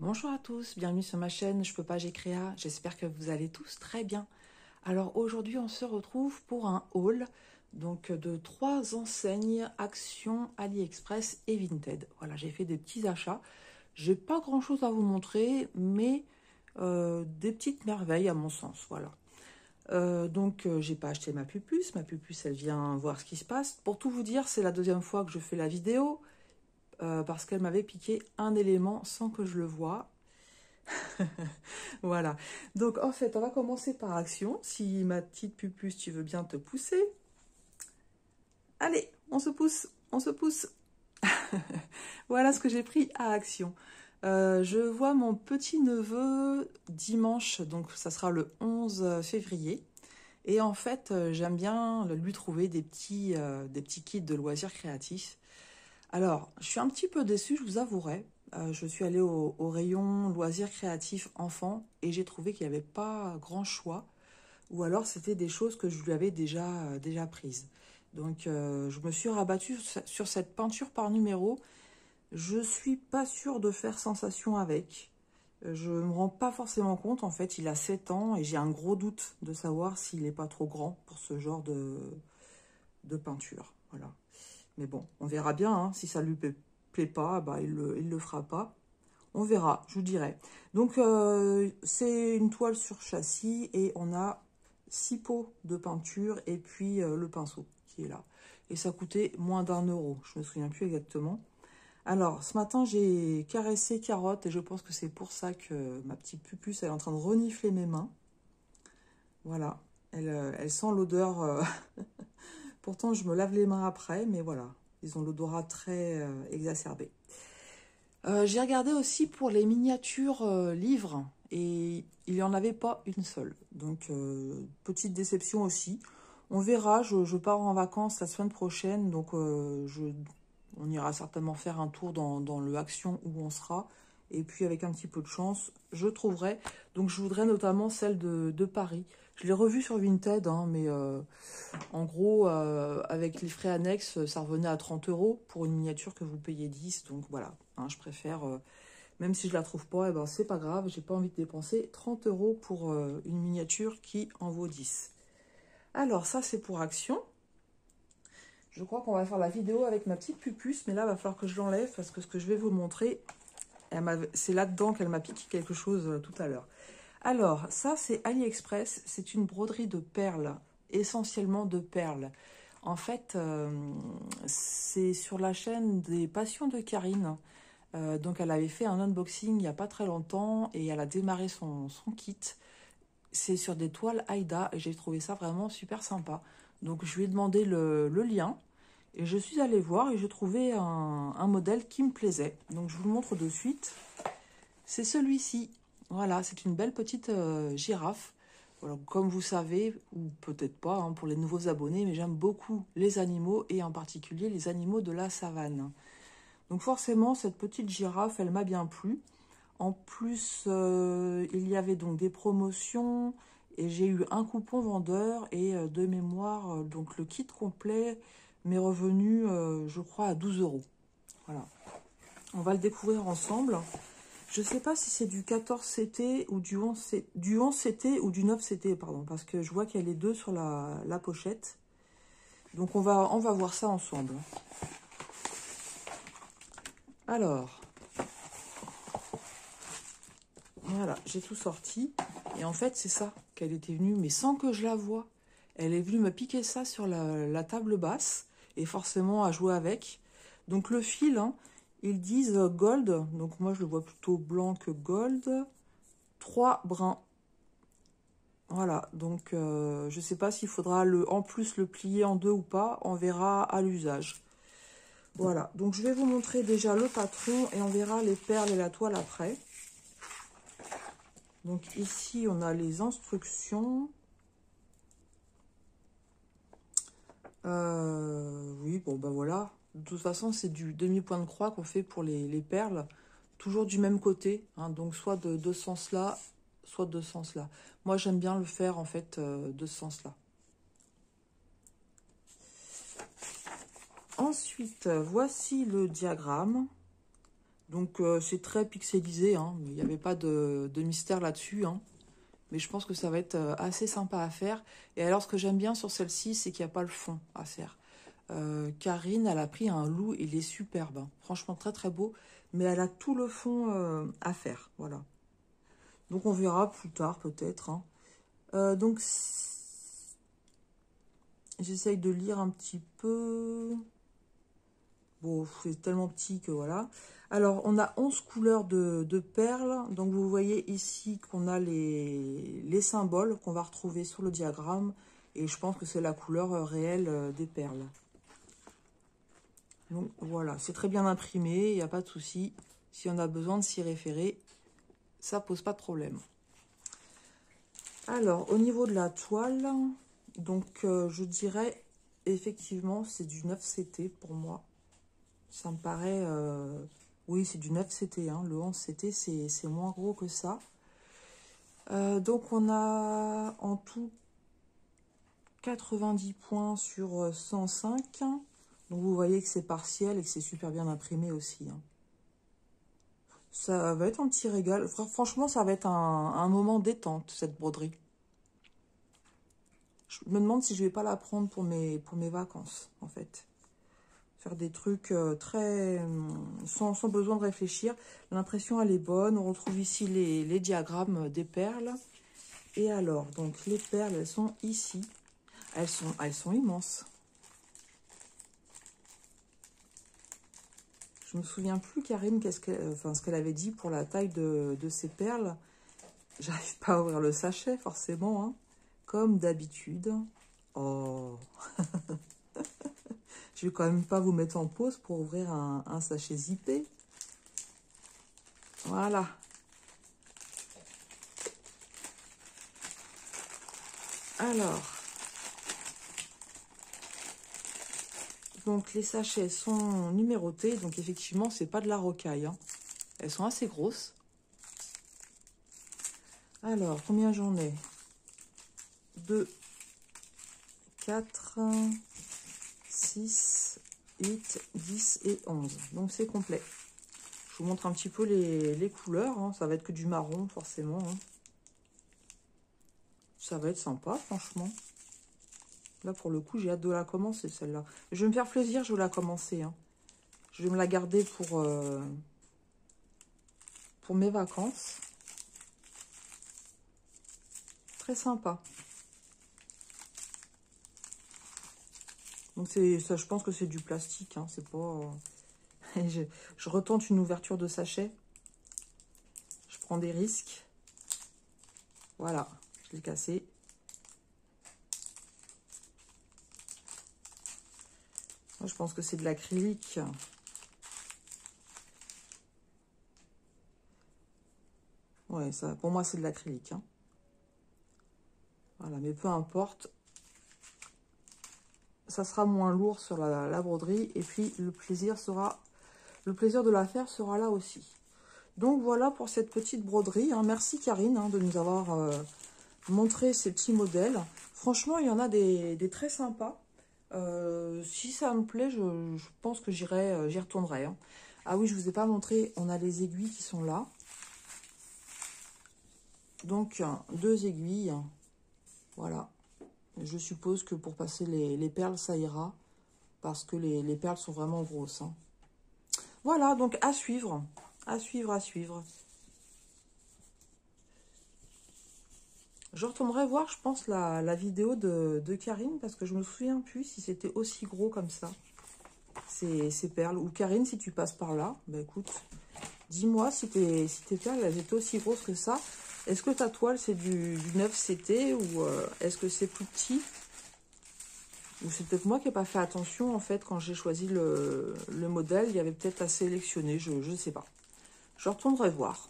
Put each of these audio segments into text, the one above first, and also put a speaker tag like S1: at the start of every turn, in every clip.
S1: Bonjour à tous, bienvenue sur ma chaîne Je peux pas, j'ai créa. J'espère que vous allez tous très bien. Alors aujourd'hui, on se retrouve pour un haul donc de 3 enseignes Action, AliExpress et Vinted. Voilà, j'ai fait des petits achats. J'ai pas grand chose à vous montrer, mais des petites merveilles à mon sens. Voilà. J'ai pas acheté ma pupuce. Ma pupuce, elle vient voir ce qui se passe. Pour tout vous dire, c'est la deuxième fois que je fais la vidéo parce qu'elle m'avait piqué un élément sans que je le voie. Voilà. Donc, en fait, on va commencer par Action. Si ma petite pupuce, tu veux bien te pousser. Allez, on se pousse, on se pousse. Voilà ce que j'ai pris à Action. Je vois mon petit-neveu dimanche, donc ça sera le 11 février. Et en fait, j'aime bien lui trouver des petits kits de loisirs créatifs. Alors, je suis un petit peu déçue, je vous avouerai. Je suis allée au rayon loisirs créatifs enfants et j'ai trouvé qu'il n'y avait pas grand choix. Ou alors, c'était des choses que je lui avais déjà prises. Donc, je me suis rabattue sur cette peinture par numéro. Je suis pas sûre de faire sensation avec. Je me rends pas forcément compte. En fait, il a 7 ans et j'ai un gros doute de savoir s'il n'est pas trop grand pour ce genre de peinture. Voilà. Mais bon, on verra bien. Hein. Si ça lui plaît pas, bah, il le fera pas. On verra, je vous dirai. Donc, c'est une toile sur châssis et on a 6 pots de peinture et puis le pinceau qui est là. Et ça coûtait moins d'1 euro. Je me souviens plus exactement. Alors, ce matin, j'ai caressé Carotte et je pense que c'est pour ça que ma petite pupuce elle est en train de renifler mes mains. Voilà, elle sent l'odeur. Pourtant, je me lave les mains après, mais voilà, ils ont l'odorat très exacerbé. J'ai regardé aussi pour les miniatures livres et il n'y en avait pas une seule. Donc, petite déception aussi. On verra, je pars en vacances la semaine prochaine, donc on ira certainement faire un tour dans le Action où on sera. Et puis avec un petit peu de chance, je trouverai. Donc je voudrais notamment celle de Paris. Je l'ai revue sur Vinted, hein, mais en gros, avec les frais annexes, ça revenait à 30 € pour une miniature que vous payez 10. Donc voilà, hein, je préfère, même si je la trouve pas, eh ben, c'est pas grave. J'ai pas envie de dépenser 30 € pour une miniature qui en vaut 10. Alors ça, c'est pour Action. Je crois qu'on va faire la vidéo avec ma petite pupuce, mais là, il va falloir que je l'enlève parce que ce que je vais vous montrer, c'est là-dedans qu'elle m'a piqué quelque chose tout à l'heure. Alors, ça, c'est AliExpress. C'est une broderie de perles, essentiellement de perles. En fait, c'est sur la chaîne des Passions de Karine. Donc, elle avait fait un unboxing il n'y a pas très longtemps et elle a démarré son kit. C'est sur des toiles Aïda et j'ai trouvé ça vraiment super sympa. Donc, je lui ai demandé le lien. Et je suis allée voir et j'ai trouvé un modèle qui me plaisait. Donc je vous le montre de suite. C'est celui-ci. Voilà, c'est une belle petite girafe. Voilà, comme vous savez, ou peut-être pas hein, pour les nouveaux abonnés, mais j'aime beaucoup les animaux et en particulier les animaux de la savane. Donc forcément, cette petite girafe, elle m'a bien plu. En plus, il y avait donc des promotions et j'ai eu un coupon vendeur et de mémoire, donc le kit complet m'est revenu, je crois, à 12 €. Voilà. On va le découvrir ensemble. Je ne sais pas si c'est du 14 CT ou du 11 CT ou du 9 CT, pardon, parce que je vois qu'il y a les deux sur la pochette. Donc on va voir ça ensemble. Alors, voilà, j'ai tout sorti. Et en fait, c'est ça qu'elle était venue, mais sans que je la voie. Elle est venue me piquer ça sur la table basse et forcément à jouer avec. Donc le fil, hein, ils disent gold. Donc moi, je le vois plutôt blanc que gold. 3 brins. Voilà, donc je ne sais pas s'il faudra en plus le plier en deux ou pas. On verra à l'usage. Voilà, donc je vais vous montrer déjà le patron et on verra les perles et la toile après. Donc ici, on a les instructions. Oui, bon, ben voilà. De toute façon, c'est du demi-point de croix qu'on fait pour les perles. Toujours du même côté. Hein, donc, soit de ce sens-là, soit de ce sens-là. Moi, j'aime bien le faire, en fait, de ce sens-là. Ensuite, voici le diagramme. Donc c'est très pixelisé, hein, mais il n'y avait pas de mystère là-dessus. Hein. Mais je pense que ça va être assez sympa à faire. Et alors ce que j'aime bien sur celle-ci, c'est qu'il n'y a pas le fond à faire. Karine, elle a pris un loup, il est superbe. Hein. Franchement très très beau. Mais elle a tout le fond à faire. Voilà. Donc on verra plus tard peut-être. Hein. Donc j'essaye de lire un petit peu. Bon, c'est tellement petit que voilà. Alors, on a 11 couleurs de perles. Donc, vous voyez ici qu'on a les symboles qu'on va retrouver sur le diagramme. Et je pense que c'est la couleur réelle des perles. Donc, voilà. C'est très bien imprimé. Il n'y a pas de souci. Si on a besoin de s'y référer, ça pose pas de problème. Alors, au niveau de la toile, donc, je dirais, effectivement, c'est du 9CT pour moi. Ça me paraît... oui, c'est du 9CT. Hein. Le 11CT, c'est moins gros que ça. Donc, on a en tout 90 points sur 105. Donc, vous voyez que c'est partiel et que c'est super bien imprimé aussi. Hein. Ça va être un petit régal. Franchement, ça va être un moment détente, cette broderie. Je me demande si je vais pas la prendre pour mes vacances, en fait. Faire des trucs très sans besoin de réfléchir. L'impression, elle est bonne. On retrouve ici les diagrammes des perles. Et alors, donc, les perles, elles sont ici. Elles sont immenses. Je me souviens plus, Karine, ce qu'elle avait dit pour la taille de ces perles. J'arrive pas à ouvrir le sachet, forcément, hein, comme d'habitude. Oh Je vais quand même pas vous mettre en pause pour ouvrir un sachet zippé. Voilà. Alors, donc les sachets sont numérotés. Donc effectivement, c'est pas de la rocaille. Hein. Elles sont assez grosses. Alors, combien j'en ai? 2, 4, 6, 8, 10 et 11. Donc c'est complet. Je vous montre un petit peu les couleurs. Hein. Ça va être que du marron, forcément. Hein. Ça va être sympa, franchement. Là, pour le coup, j'ai hâte de la commencer, celle-là. Je vais me faire plaisir, je vais la commencer. Hein. Je vais me la garder pour mes vacances. Très sympa. Donc, ça, je pense que c'est du plastique. Hein. C'est pas... je retente une ouverture de sachet. Je prends des risques. Voilà, je l'ai cassé. Moi, je pense que c'est de l'acrylique. Ouais, ça, pour moi, c'est de l'acrylique. Hein. Voilà, mais peu importe. Ça sera moins lourd sur la broderie. Et puis, le plaisir de la faire sera là aussi. Donc, voilà pour cette petite broderie. Hein. Merci, Karine, hein, de nous avoir montré ces petits modèles. Franchement, il y en a des très sympas. Si ça me plaît, je pense que j'y retournerai. Hein. Ah oui, je ne vous ai pas montré, on a les aiguilles qui sont là. Donc, 2 aiguilles. Voilà. Je suppose que pour passer les perles, ça ira. Parce que les perles sont vraiment grosses. Hein. Voilà, donc à suivre. À suivre, à suivre. Je retournerai voir, je pense, la vidéo de Karine. Parce que je me souviens plus si c'était aussi gros comme ça. Ces perles. Ou Karine, si tu passes par là, bah écoute, dis-moi si tes perles, elles étaient aussi grosses que ça. Est-ce que ta toile, c'est du 9CT ou est-ce que c'est plus petit? Ou c'est peut-être moi qui n'ai pas fait attention, en fait, quand j'ai choisi le modèle. Il y avait peut-être à sélectionner, je ne sais pas. Je retournerai voir.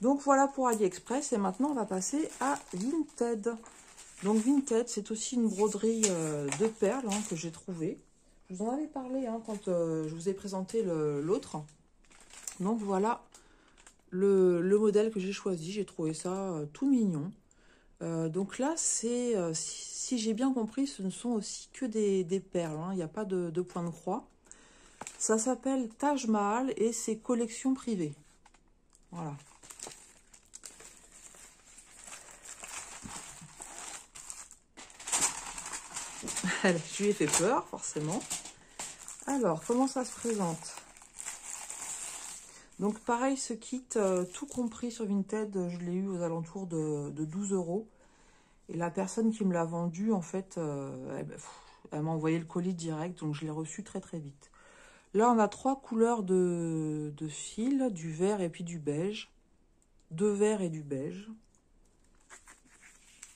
S1: Donc, voilà pour AliExpress. Et maintenant, on va passer à Vinted. Donc, Vinted, c'est aussi une broderie de perles hein, que j'ai trouvée. Je vous en avais parlé hein, quand je vous ai présenté l'autre. Donc, voilà le modèle que j'ai choisi. J'ai trouvé ça tout mignon. Donc là, c'est si j'ai bien compris, ce ne sont aussi que des perles. Hein. Il n'y a pas de point de croix. Ça s'appelle Taj Mahal et c'est collection privée. Voilà. Je lui ai fait peur, forcément. Alors, comment ça se présente? Donc, pareil, ce kit, tout compris sur Vinted, je l'ai eu aux alentours de 12 €. Et la personne qui me l'a vendu, en fait, elle m'a envoyé le colis direct, donc je l'ai reçu très très vite. Là, on a 3 couleurs de fil, du vert et puis du beige. 2 verts et du beige.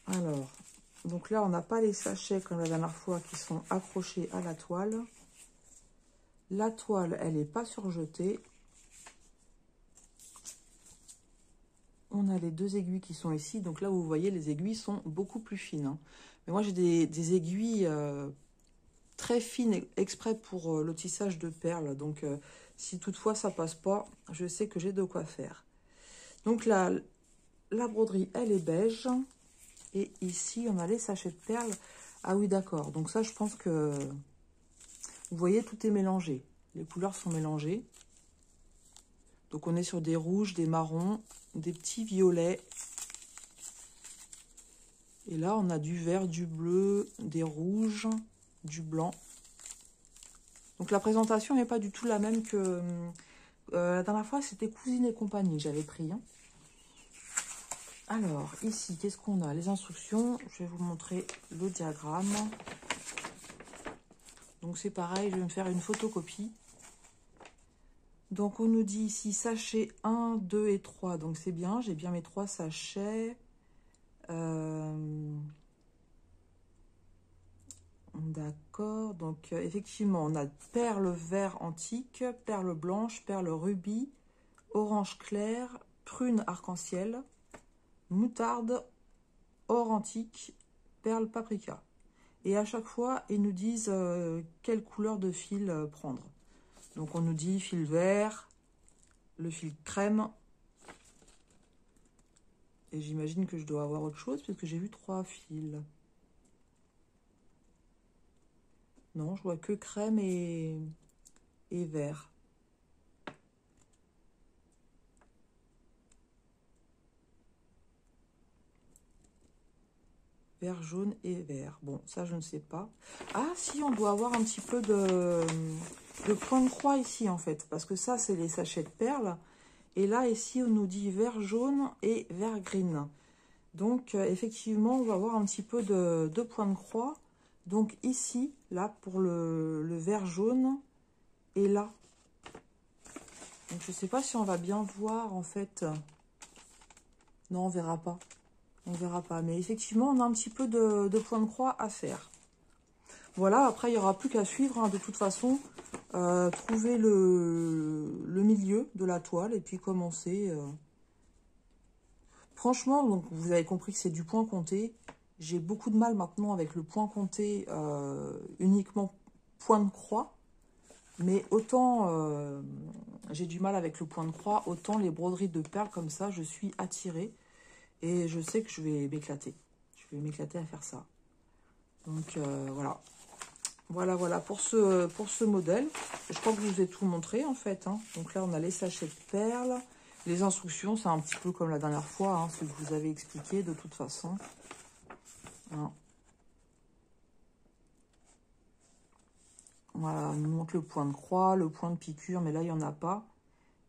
S1: Alors, donc là, on n'a pas les sachets comme la dernière fois qui sont accrochés à la toile. La toile, elle n'est pas surjetée. On a les 2 aiguilles qui sont ici. Donc là, vous voyez, les aiguilles sont beaucoup plus fines. Hein. Mais moi, j'ai des aiguilles très fines exprès pour le tissage de perles. Donc, si toutefois ça passe pas, je sais que j'ai de quoi faire. Donc là, la broderie, elle est beige. Et ici, on a les sachets de perles. Ah oui, d'accord. Donc ça, je pense que... Vous voyez, tout est mélangé. Les couleurs sont mélangées. Donc on est sur des rouges, des marrons, des petits violets. Et là, on a du vert, du bleu, des rouges, du blanc. Donc la présentation n'est pas du tout la même que... la dernière fois, c'était Cousine et compagnie, j'avais pris. Hein. Alors, ici, qu'est-ce qu'on a? Les instructions. Je vais vous montrer le diagramme. Donc c'est pareil, je vais me faire une photocopie. Donc on nous dit ici sachet 1, 2 et 3. Donc c'est bien, j'ai bien mes 3 sachets. D'accord, donc effectivement on a perle vert antique, perle blanche, perle rubis, orange clair, prune arc-en-ciel, moutarde, or antique, perle paprika. Et à chaque fois, ils nous disent quelle couleur de fil prendre. Donc on nous dit fil vert, le fil crème. Et j'imagine que je dois avoir autre chose, puisque j'ai vu 3 fils. Non, je vois que crème et vert. Vert, jaune et vert. Bon, ça, je ne sais pas. Ah, si, on doit avoir un petit peu de point de croix ici, en fait. Parce que ça, c'est les sachets de perles. Et là, ici, on nous dit vert jaune et vert green. Donc, effectivement, on va avoir un petit peu de point de croix. Donc, ici, là, pour le vert jaune, et là. Donc, je ne sais pas si on va bien voir, en fait. Non, on verra pas. On verra pas. Mais effectivement, on a un petit peu de point de croix à faire. Voilà, après, il n'y aura plus qu'à suivre, hein, de toute façon. Trouver le milieu de la toile et puis commencer. Franchement, donc, vous avez compris que c'est du point compté. J'ai beaucoup de mal maintenant avec le point compté uniquement point de croix. Mais autant j'ai du mal avec le point de croix, autant les broderies de perles comme ça, je suis attirée. Et je sais que je vais m'éclater. Je vais m'éclater à faire ça. Donc voilà. Voilà pour ce modèle. Je crois que je vous ai tout montré en fait. Hein. Donc là, on a les sachets de perles. Les instructions, c'est un petit peu comme la dernière fois, hein, ce que je vous avais expliqué de toute façon. Hein. Voilà, on nous montre le point de croix, le point de piqûre, mais là, il n'y en a pas.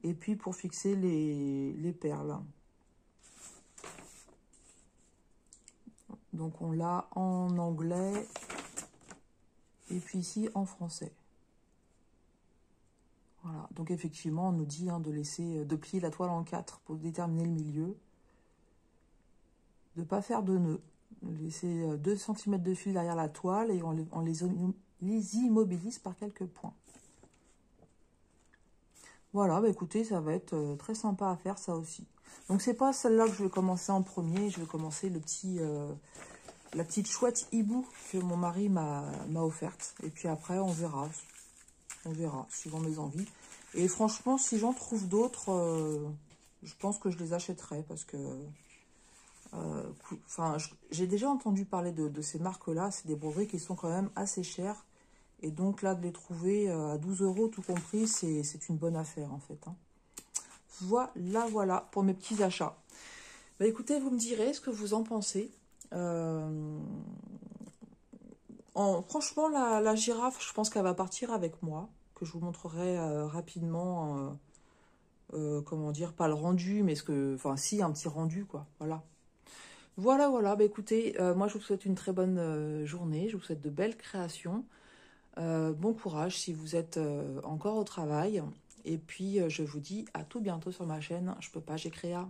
S1: Et puis, pour fixer les perles. Donc, on l'a en anglais. Et puis ici, en français. Voilà, donc effectivement, on nous dit hein, de plier la toile en 4 pour déterminer le milieu. De ne pas faire de nœud. Laisser 2 cm de fil derrière la toile et on les immobilise par quelques points. Voilà, bah écoutez, ça va être très sympa à faire ça aussi. Donc c'est pas celle-là que je vais commencer en premier, je vais commencer la petite chouette hibou que mon mari m'a offerte. Et puis après, on verra, suivant mes envies. Et franchement, si j'en trouve d'autres, je pense que je les achèterai parce que... j'ai déjà entendu parler de ces marques-là. C'est des broderies qui sont quand même assez chères. Et donc là, de les trouver à 12 € tout compris, c'est une bonne affaire en fait. Hein. Voilà pour mes petits achats. Bah, écoutez, vous me direz ce que vous en pensez. Franchement, la girafe, je pense qu'elle va partir avec moi, que je vous montrerai rapidement, comment dire, pas le rendu, mais enfin si, un petit rendu, quoi, voilà. Voilà, bah écoutez, moi je vous souhaite une très bonne journée, je vous souhaite de belles créations, bon courage si vous êtes encore au travail, et puis je vous dis à tout bientôt sur ma chaîne, je peux pas, j'ai créa.